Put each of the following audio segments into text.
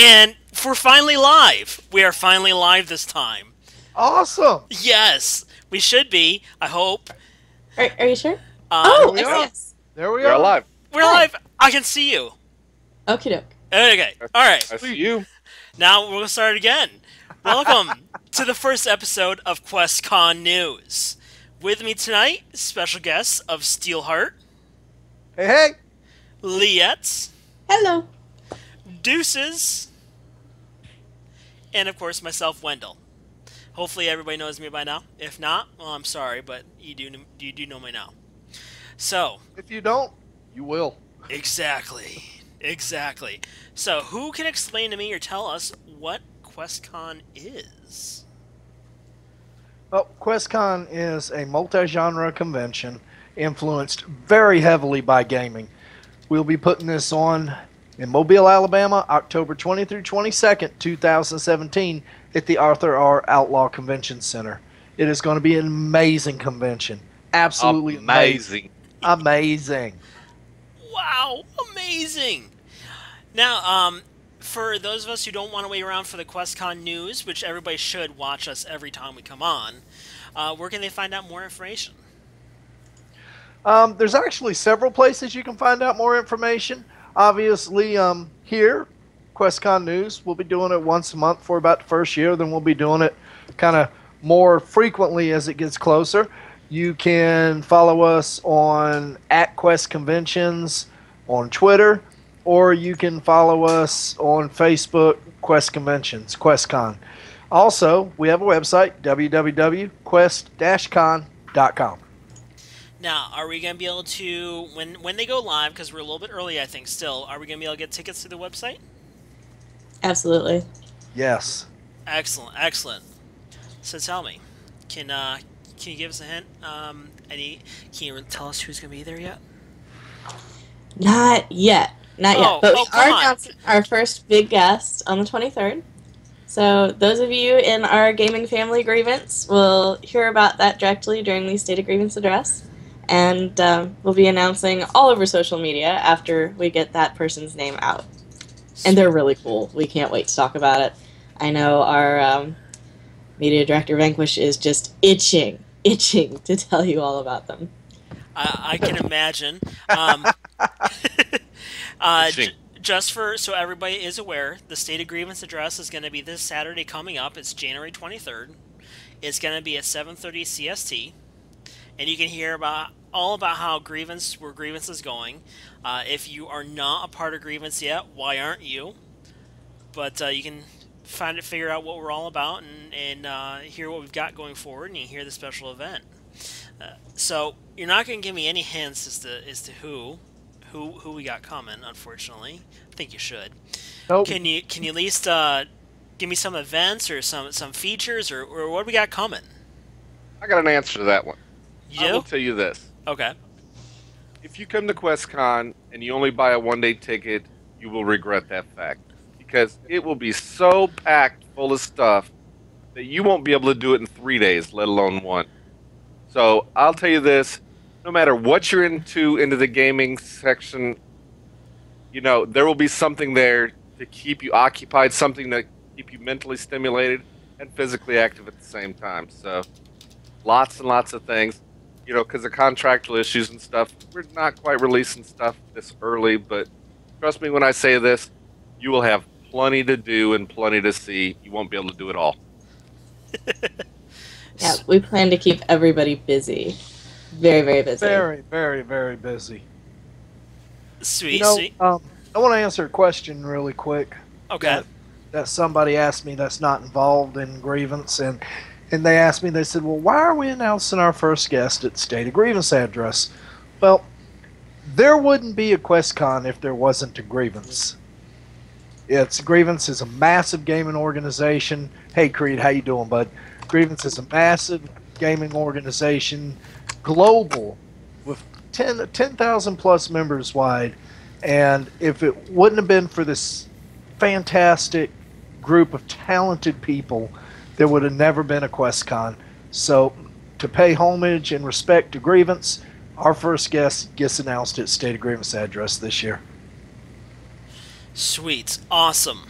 And we're finally live. We are finally live this time. Awesome. Yes, we should be. I hope. Are you sure? There we I see are. us. There we We're are. alive. We're Hi. live. I can see you. Okie doke. Okay. All right. I see you. Now we'll start again. Welcome to the first episode of QuestCon News. With me tonight, special guests of Steelheart, Hey, hey. Liette, Hello. Deuces, and of course myself, Wendell. Hopefully everybody knows me by now. If not, well, I'm sorry, but you do know me now. So, If you don't, you will. exactly. So, who can explain to me or tell us what QuestCon is? Well, QuestCon is a multi-genre convention influenced very heavily by gaming. We'll be putting this on in Mobile, Alabama, October 20 through 22nd, 2017 at the Arthur R. Outlaw Convention Center. It is going to be an amazing convention. Absolutely Amazing. Amazing. Wow, amazing! Now, for those of us who don't want to wait around for the QuestCon news, which everybody should watch us every time we come on, where can they find out more information? There's actually several places you can find out more information. Obviously, here, QuestCon News, we'll be doing it once a month for about the first year. Then we'll be doing it kind of more frequently as it gets closer. You can follow us on @QuestConventions on Twitter, or you can follow us on Facebook, Quest Conventions, QuestCon. Also, we have a website, www.quest-con.com. Now, are we going to be able to, when they go live, because we're a little bit early, I think, still, are we going to be able to get tickets to the website? Absolutely. Yes. Excellent. So tell me, can you give us a hint? Can you tell us who's going to be there yet? Not yet. But we come are on. announcing our first big guest on the 23rd. So those of you in our gaming family grievance will hear about that directly during the State of Grievance address. And we'll be announcing all over social media after we get that person's name out. And they're really cool. We can't wait to talk about it. I know our media director, Vanquish, is just itching to tell you all about them. I can imagine. Just so everybody is aware, the State of Grievance address is going to be this Saturday coming up. It's January 23rd. It's going to be at 7:30 CST. And you can hear all about how where Grievance is going. If you are not a part of Grievance yet, why aren't you? But you can figure out what we're all about and hear what we've got going forward, and you can hear the special event. So you're not going to give me any hints as to who we got coming. Unfortunately, I think you should. Nope. Can you at least give me some events or some features or what we got coming? I got an answer to that one. You I will do? tell you this. Okay. If you come to QuestCon and you only buy a one-day ticket, you will regret that fact. Because it will be so packed full of stuff that you won't be able to do it in 3 days, let alone one. So I'll tell you this, no matter what you're into the gaming section, there will be something there to keep you occupied, something to keep you mentally stimulated and physically active at the same time. So lots and lots of things. Because of contractual issues and stuff, we're not quite releasing stuff this early, but trust me when I say this, you will have plenty to do and plenty to see. You won't be able to do it all. Yeah, we plan to keep everybody busy. Very, very busy. Very, very, very busy. Sweet. I want to answer a question really quick. Okay. That somebody asked me that's not involved in Grievance, and they asked me, they said, well, why are we announcing our first guest at State of Grievance address? Well, there wouldn't be a QuestCon if there wasn't a Grievance. Grievance is a massive gaming organization. Hey, Creed, how you doing, bud? Grievance is a massive gaming organization, global, with 10,000 plus members wide. And if it wouldn't have been for this fantastic group of talented people, there would have never been a QuestCon. So, to pay homage and respect to Grievance, our first guest gets announced at State of Grievance address this year. Sweet. Awesome.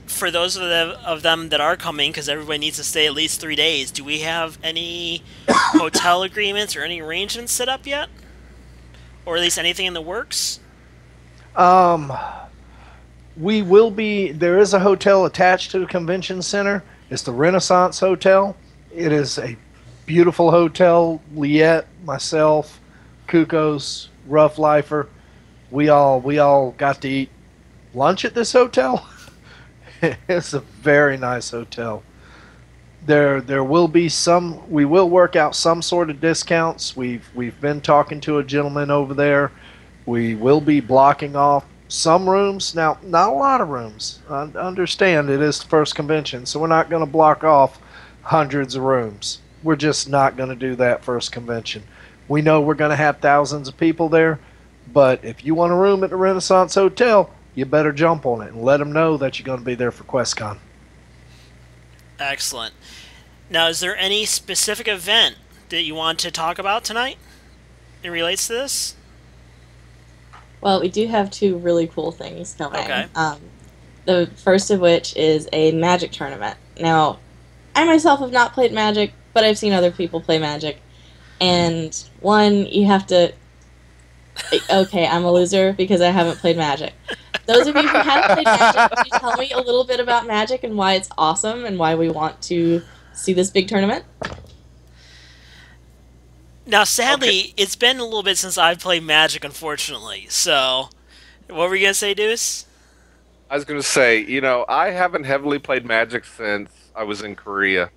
For those of them that are coming, because everybody needs to stay at least 3 days, do we have any hotel agreements or any arrangements set up yet? Or at least anything in the works? Um, we will be. There is a hotel attached to the convention center. It's the Renaissance Hotel. It is a beautiful hotel. Liette, myself, Kukos, Rough Lifer, we all got to eat lunch at this hotel. It's a very nice hotel. There will be some. We will work out some sort of discounts. We've been talking to a gentleman over there. We will be blocking off some rooms. Now, not a lot of rooms. I understand it is the first convention, so we're not going to block off hundreds of rooms. We're just not going to do that first convention. We know we're going to have thousands of people there, but if you want a room at the Renaissance Hotel, you better jump on it and let them know that you're going to be there for QuestCon. Excellent. Now, is there any specific event that you want to talk about tonight? It relates to this? Well, we do have two really cool things coming. Okay. The first of which is a Magic tournament. Now, I myself have not played Magic, but I've seen other people play Magic. And one, you have to... Okay, I'm a loser because I haven't played Magic. Those of you who have played Magic, can you tell me a little bit about Magic and why it's awesome and why we want to see this big tournament? Now, sadly, It's been a little bit since I've played Magic, unfortunately. So, what were you going to say, Deuce? I was going to say, I haven't heavily played Magic since I was in Korea,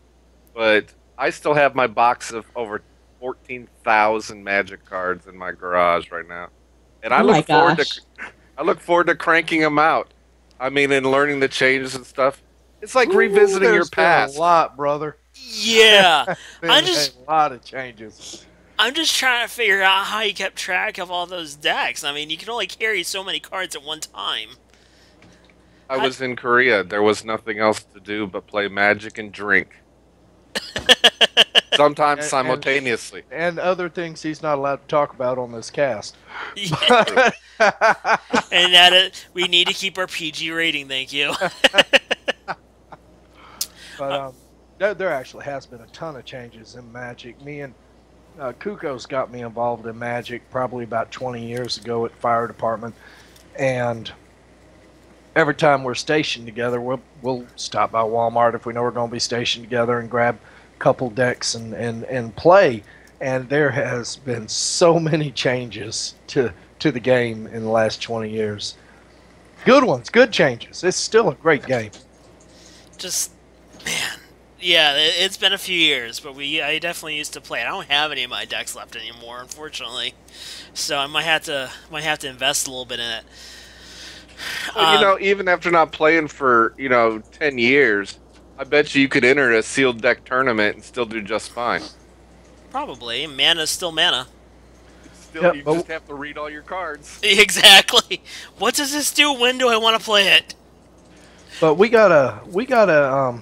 but I still have my box of over 14,000 Magic cards in my garage right now, and I look forward to cranking them out. I mean, and learning the changes and stuff. It's like revisiting your past. A lot, brother. Yeah, A lot of changes. I'm just trying to figure out how you kept track of all those decks. I mean, you can only carry so many cards at one time. I was in Korea. There was nothing else to do but play Magic and drink. Sometimes simultaneously. And other things he's not allowed to talk about on this cast. Yeah. And that we need to keep our PG rating, thank you. But there actually has been a ton of changes in Magic. Me and Kukos got me involved in Magic probably about 20 years ago at fire department, and every time we're stationed together, we'll stop by Walmart if we know we're going to be stationed together and grab a couple decks and play. And there has been so many changes to the game in the last 20 years. Good ones, good changes. It's still a great game. Just, man. Yeah, it's been a few years, but I definitely used to play it. I don't have any of my decks left anymore, unfortunately. So I might have to invest a little bit in it. Well, even after not playing for 10 years, I bet you could enter a sealed deck tournament and still do just fine. Probably. Mana's still mana. Still, you just have to read all your cards. Exactly. What does this do? When do I want to play it? But we got a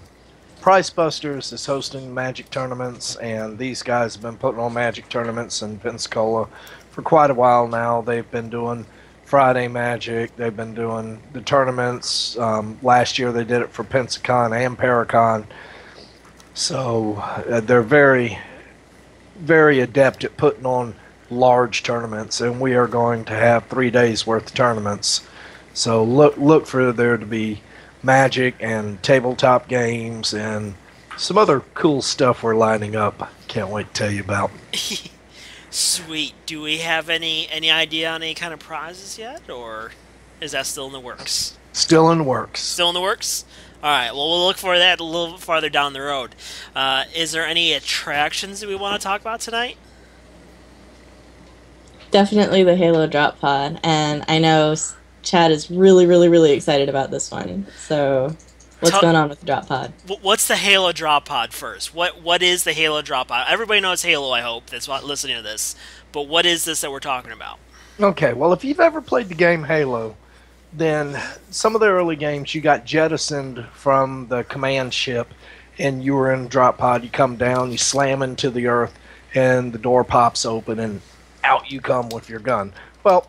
Price Busters is hosting Magic tournaments, and these guys have been putting on Magic tournaments in Pensacola for quite a while now. They've been doing Friday Magic. They've been doing the tournaments. Last year they did it for Pensacon and Paracon. So they're very, very adept at putting on large tournaments, and we are going to have 3 days worth of tournaments. So look for there to be Magic and tabletop games and some other cool stuff we're lining up. Can't wait to tell you about. Sweet. Do we have any idea on any kind of prizes yet, or is that still in the works? Still in the works. Still in the works? All right. Well, we'll look for that a little bit farther down the road. Is there any attractions that we want to talk about tonight? Definitely the Halo Drop Pod, and I know Chad is really, really, really excited about this one. So, what's going on with the Drop Pod? What's the Halo Drop Pod first? What is the Halo Drop Pod? Everybody knows Halo, I hope, that's listening to this. But what is this that we're talking about? Okay, well, if you've ever played the game Halo, then some of the early games you got jettisoned from the command ship, and you were in a drop pod. You come down, you slam into the earth, and the door pops open, and out you come with your gun. Well,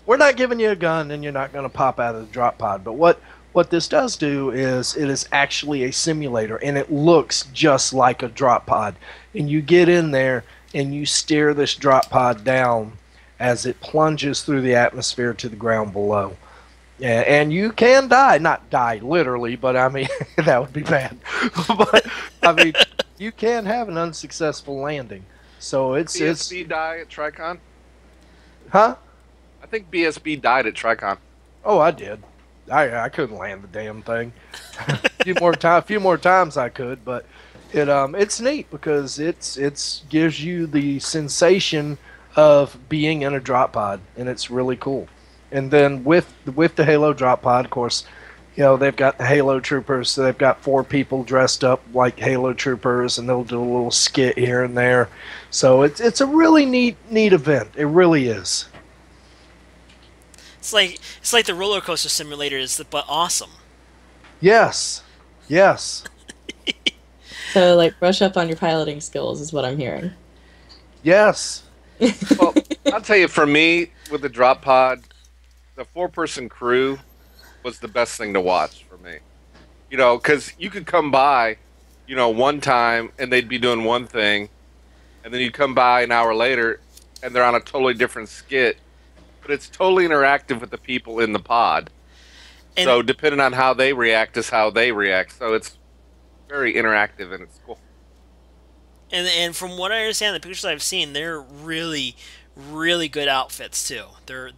we're not giving you a gun, and you're not going to pop out of the drop pod. But what What this does do is it is actually a simulator, and it looks just like a drop pod. And you get in there and you steer this drop pod down as it plunges through the atmosphere to the ground below. And you can die, not die literally, but I mean, that would be bad. But I mean, you can have an unsuccessful landing. So BSB die at Tricon? Huh? I think BSB died at Tricon. Oh, I did. I couldn't land the damn thing. A few more times I could, but it's neat because it's gives you the sensation of being in a drop pod, and it's really cool. And then with the Halo drop pod, of course, you know, they've got the Halo troopers, so they've got 4 people dressed up like Halo troopers, and they'll do a little skit here and there. So it's a really neat event. It really is. It's like the roller coaster simulator is, but awesome. Yes. Yes. So, like, brush up on your piloting skills is what I'm hearing. Yes. Well, I'll tell you, for me, with the drop pod, the 4-person crew was the best thing to watch for me. You know, because you could come by, you know, one time and they'd be doing one thing, and then you come by an hour later and they're on a totally different skit. But it's totally interactive with the people in the pod. And so depending on how they react is how they react. So it's very interactive and it's cool. And from what I understand, the pictures I've seen, they're really, really good outfits too. They're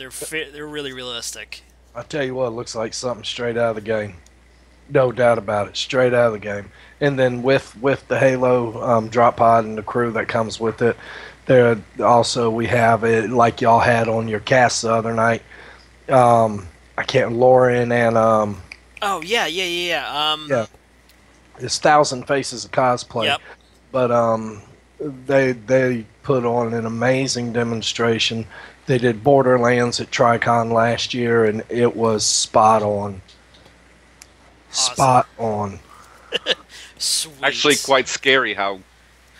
really realistic. I tell you what, it looks like something straight out of the game. No doubt about it, straight out of the game. And then with the Halo drop pod and the crew that comes with it, there also we have it like y'all had on your cast the other night. I can't Lauren and Oh yeah. Yeah, it's 1,000 Faces of Cosplay. Yep. But they put on an amazing demonstration. They did Borderlands at Tricon last year, and it was spot on. Awesome. Spot on. Sweet. Actually, quite scary how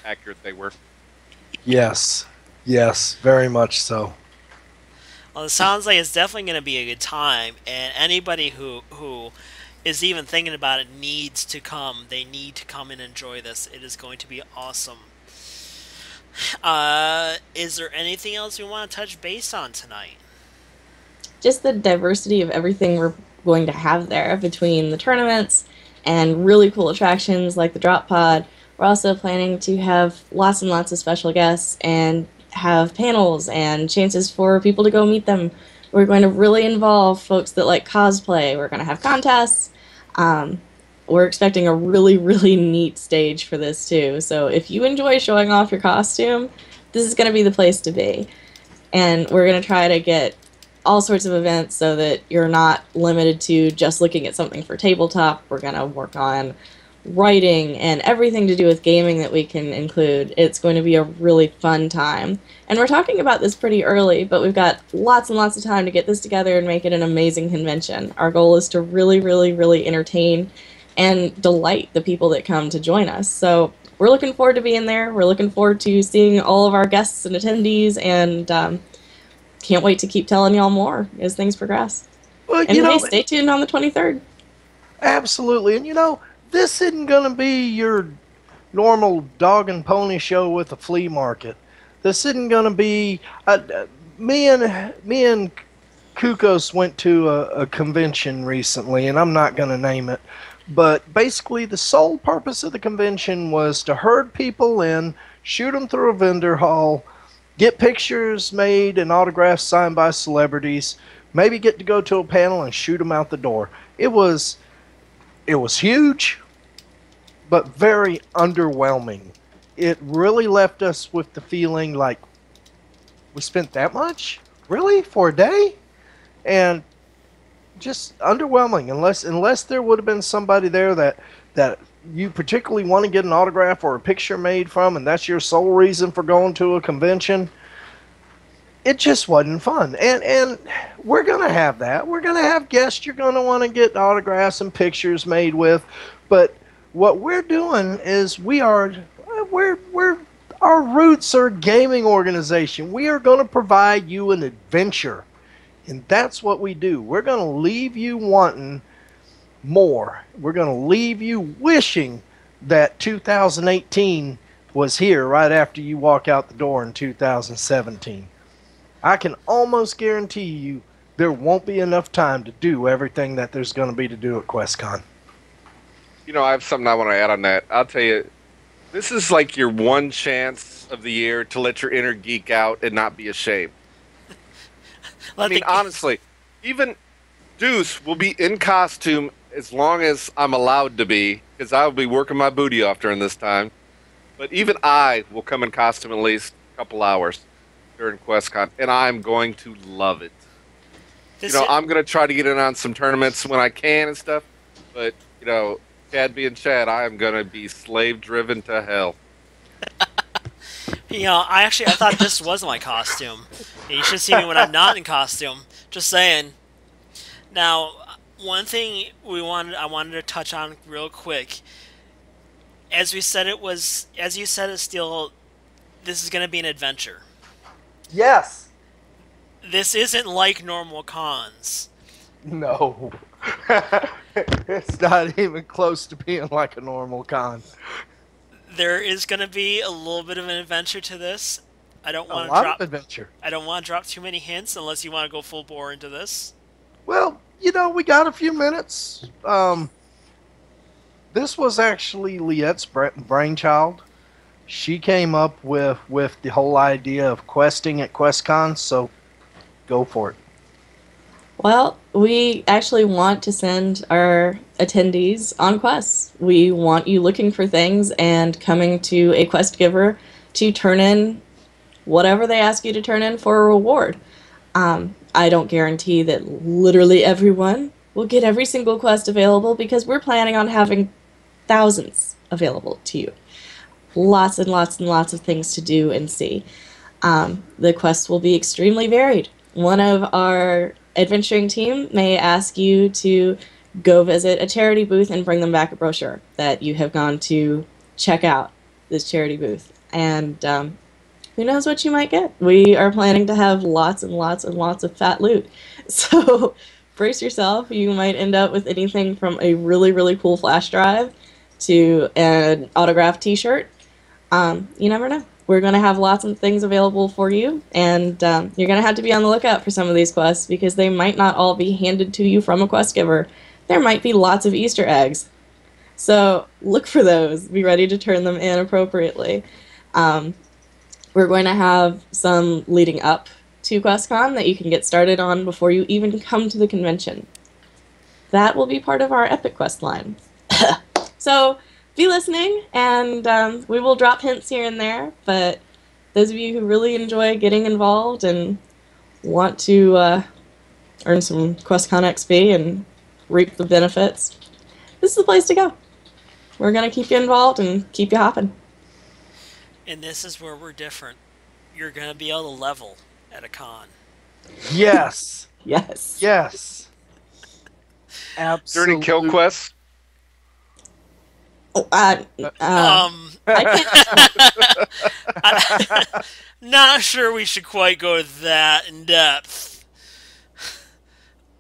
accurate they were. Yes, very much so. Well, it sounds like it's definitely going to be a good time, and anybody who is even thinking about it needs to come. They need to come and enjoy this. It is going to be awesome. Is there anything else we want to touch base on tonight? Just the diversity of everything we're going to have there between the tournaments and really cool attractions like the drop pod. We're also planning to have lots and lots of special guests and have panels and chances for people to go meet them. We're going to really involve folks that like cosplay. We're going to have contests. We're expecting a really, really neat stage for this too. So if you enjoy showing off your costume, this is going to be the place to be. And we're going to try to get all sorts of events so that you're not limited to just looking at something for tabletop. We're going to work on writing and everything to do with gaming that we can include. It's going to be a really fun time. And we're talking about this pretty early, but we've got lots and lots of time to get this together and make it an amazing convention. Our goal is to really, really, really entertain and delight the people that come to join us. So we're looking forward to being there. We're looking forward to seeing all of our guests and attendees, and can't wait to keep telling y'all more as things progress. Well, and hey, stay tuned on the 23rd. Absolutely. And you know, this isn't going to be your normal dog and pony show with a flea market. This isn't going to be... me and Kukos went to a convention recently, and I'm not going to name it. But basically, the sole purpose of the convention was to herd people in, shoot them through a vendor hall, get pictures made and autographs signed by celebrities, maybe get to go to a panel and shoot them out the door. It was huge, but very underwhelming. It really left us with the feeling like, we spent that much? Really? For a day? And just underwhelming, unless there would have been somebody there that you particularly want to get an autograph or a picture made from, and that's your sole reason for going to a convention. It just wasn't fun. And we're going to have that. We're going to have guests you're going to want to get autographs and pictures made with. But what we're doing is our roots are a gaming organization. We are going to provide you an adventure. And that's what we do. We're going to leave you wanting more. We're going to leave you wishing that 2018 was here right after you walk out the door in 2017. I can almost guarantee you there won't be enough time to do everything that there's going to be to do at QuestCon. You know, I have something I want to add on that. I'll tell you, this is like your one chance of the year to let your inner geek out and not be ashamed. I mean, honestly, even Deuce will be in costume as long as I'm allowed to be, because I'll be working my booty off during this time. But even I will come in costume at least a couple hours during QuestCon, and I'm going to love it. I'm going to try to get in on some tournaments when I can and stuff, but, Chad being Chad, I am going to be slave-driven to hell. I thought this was my costume. You should see me when I'm not in costume. Just saying. Now, one thing I wanted to touch on real quick. As you said, Steel, this is going to be an adventure. Yes. This isn't like normal cons. No. It's not even close to being like a normal con. There is going to be a little bit of an adventure to this. I don't want to drop too many hints unless you want to go full bore into this. Well, we got a few minutes. This was actually Liette's brainchild. She came up with the whole idea of questing at QuestCon, so go for it. Well, we actually want to send our attendees on quests. We want you looking for things and coming to a quest giver to turn in whatever they ask you to turn in for a reward. I don't guarantee that literally everyone will get every single quest available because we're planning on having thousands available to you. Lots and lots and lots of things to do and see. The quests will be extremely varied. One of our adventuring team may ask you to go visit a charity booth and bring them back a brochure that you have gone to check out this charity booth. And who knows what you might get. We are planning to have lots and lots and lots of fat loot. So brace yourself. You might end up with anything from a really, really cool flash drive to an autographed t-shirt. You never know. We're going to have lots of things available for you, and you're going to have to be on the lookout for some of these quests because they might not all be handed to you from a quest giver. There might be lots of Easter eggs. So look for those. Be ready to turn them in appropriately. We're going to have some leading up to QuestCon that you can get started on before you even come to the convention. That will be part of our Epic Quest line. So be listening, and we will drop hints here and there, but those of you who really enjoy getting involved and want to earn some QuestCon XP and reap the benefits, this is the place to go. We're going to keep you involved and keep you hopping. And this is where we're different. You're going to be able to level at a con. Yes. Yes. Yes. Absolutely. During Kill Quest? I can't. Not sure we should quite go that in depth.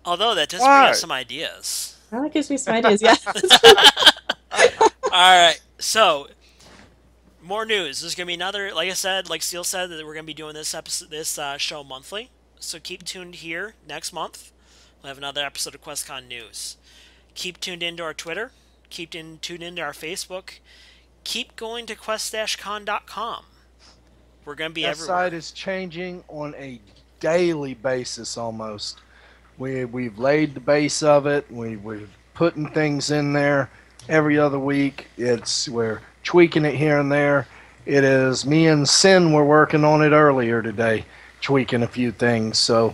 Although that does bring us some ideas. Well, that gives me some ideas, yeah. Alright, so more news. There's going to be another, like I said, like Steel said, that we're going to be doing this show monthly. So keep tuned here next month. We'll have another episode of QuestCon News. Keep tuned into our Twitter. Keep tuned into our Facebook. Keep going to quest-con.com. We're going to be everywhere. That site is changing on a daily basis almost. We've laid the base of it. We're putting things in there every other week. We're tweaking it here and there. It is me and Sin were working on it earlier today, tweaking a few things. So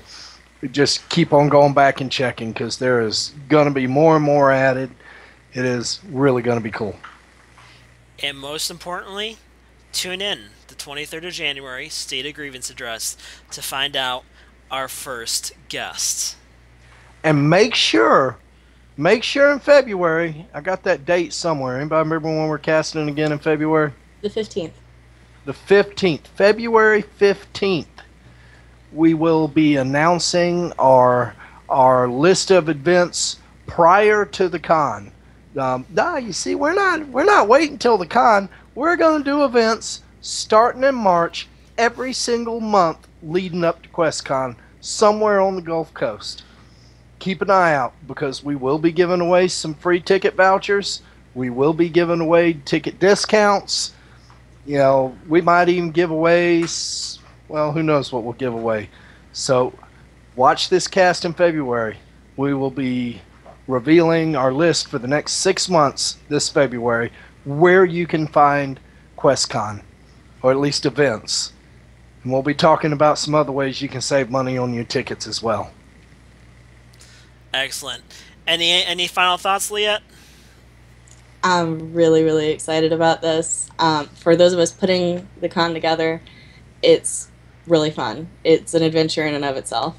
just keep on going back and checking because there is going to be more and more added. It is really going to be cool. And most importantly, tune in the 23rd of January, State of Grievance Address, to find out our first guest. And make sure in February, I got that date somewhere. Anybody remember when we're casting again in February? The 15th. The 15th. February 15th. We will be announcing our list of events prior to the con. You see, we're not waiting till the con. We're going to do events starting in March every single month leading up to QuestCon somewhere on the Gulf Coast. Keep an eye out because we will be giving away some free ticket vouchers. We will be giving away ticket discounts. You know, we might even give away, well, who knows what we'll give away. So watch this cast in February. We will be revealing our list for the next 6 months this February where you can find QuestCon, or at least events. And we'll be talking about some other ways you can save money on your tickets as well. Excellent. Any final thoughts, Liette? I'm really, really excited about this. For those of us putting the con together, it's really fun. It's an adventure in and of itself.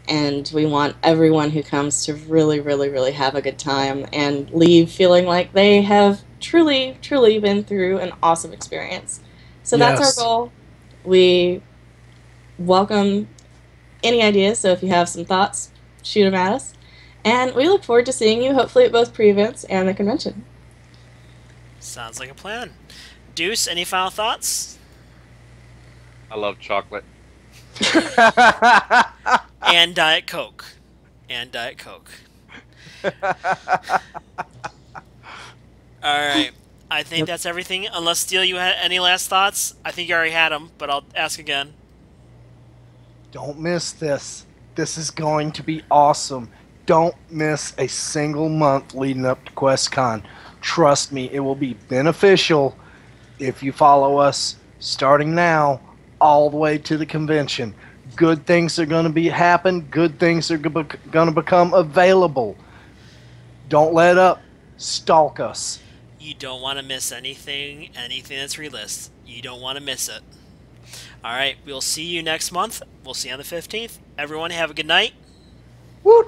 And we want everyone who comes to really, really, really have a good time and leave feeling like they have truly, truly been through an awesome experience. So that's our goal. We welcome any ideas, so if you have some thoughts, shoot them at us. And we look forward to seeing you, hopefully at both pre-events and the convention. Sounds like a plan. Deuce, any final thoughts? I love chocolate. And Diet Coke. And Diet Coke. Alright. I think that's everything. Unless, Steel, you had any last thoughts? I think you already had them, but I'll ask again. Don't miss this. This is going to be awesome. Don't miss a single month leading up to QuestCon. Trust me, it will be beneficial if you follow us starting now all the way to the convention. Good things are going to happen. Good things are going to become available. Don't let up. Stalk us. You don't want to miss anything that's released. You don't want to miss it. Alright, we'll see you next month. We'll see you on the 15th. Everyone have a good night. Woot!